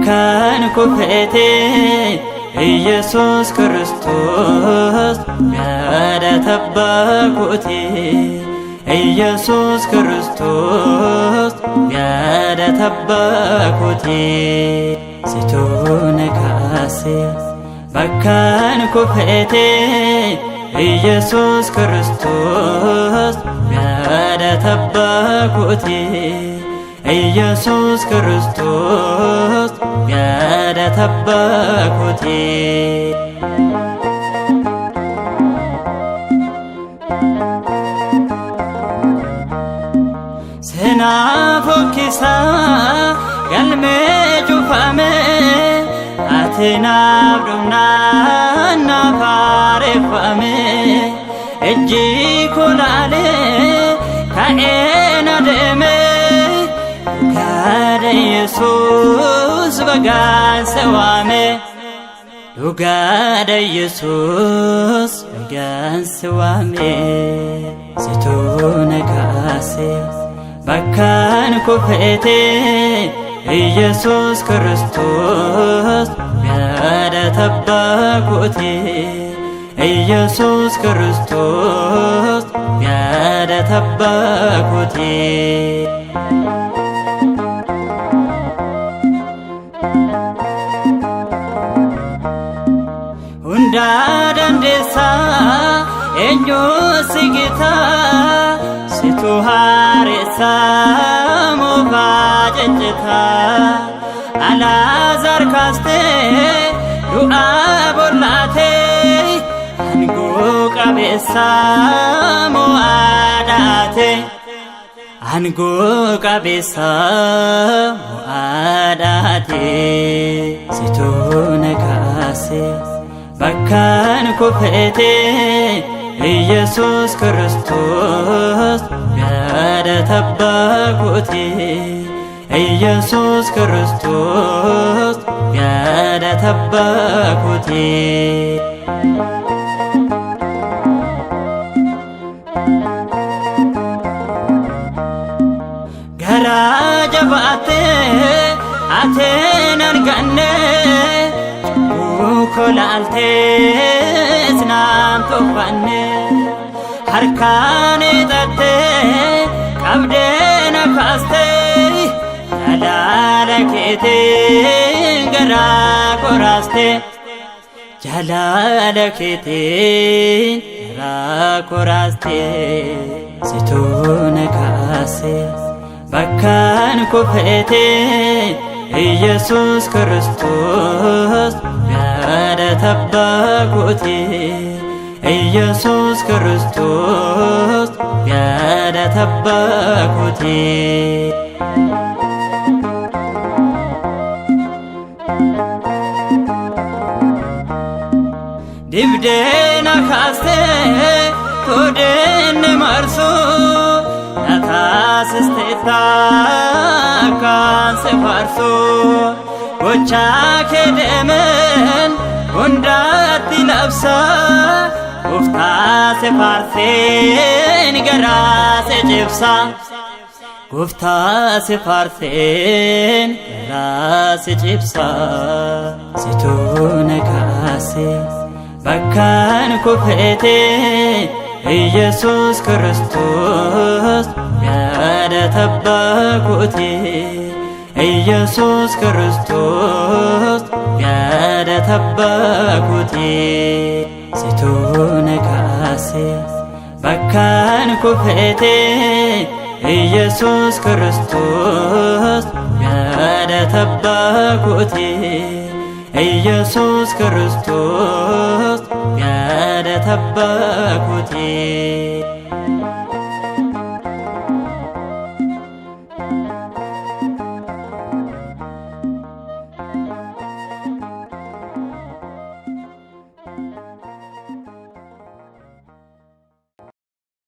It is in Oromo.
bakkan kufeete ኢየሱስ ክርስቶስ ያደተበኩቴ ኢየሱስ ክርስቶስ ያደተበኩቴ ሲቶነ ካሴ bakkan kufeete ኢየሱስ ክርስቶስ ያደተበኩቴ ኢየሱስ ክርስቶስ ያደተበኩቴ ስናፎኪሳ ገልሜ ጩፋሜ አትናብዱና ናፋሬፋሜ እጂ ኮላሌ ካኤና ደሜ Lugada Yesus bagan sewame Lugada Yesus bagan sewame Situna kase bakkan kufeete Yesus Kristus biada tabakuti Yesus Kristus biada tabakuti Dandesa enyo sigita situ haresa mubajeta alazar kaste dua bolate ango kabesa muadate ango kabesa muadate situ nakase bakkan kufeete ኢየሱስ ክርስቶስ ያደተበኩቴ ኢየሱስ ክርስቶስ ያደተበኩቴ ገራ ጀባቴ አቴናን ገኔ Kolalte snam tofane harkane tatte qabdena kaste jalala kete gara koraste jalala kete gara koraste situna kase bakkan kufeete ኢየሱስ ክርስቶስ ያደተበኩቴ ኢየሱስ ክርስቶስ ያደተበኩቴ ድብደና ካስቴ ቶደን ማርሶ ናታስስቴታ ካንሴ ፋርሶ ጎቻ ከደመን ወንዳት ለብሳ ኡፍታ ሰፋርሴን ገራሴ ጭብሳ ጉፍታ ሰፋርሴን ገራሴ ጭብሳ ሲቶነ ካሴ bakkan kufeete ኢየሱስ ክርስቶስ ያደተበኩቴ ኢየሱስ ክርስቶስ ያደተበኩቴ ሲቶነ ካሴ bakkan kufeete ኢየሱስ ክርስቶስ ያደተበኩቴ ኢየሱስ ክርስቶስ ያደተበኩቴ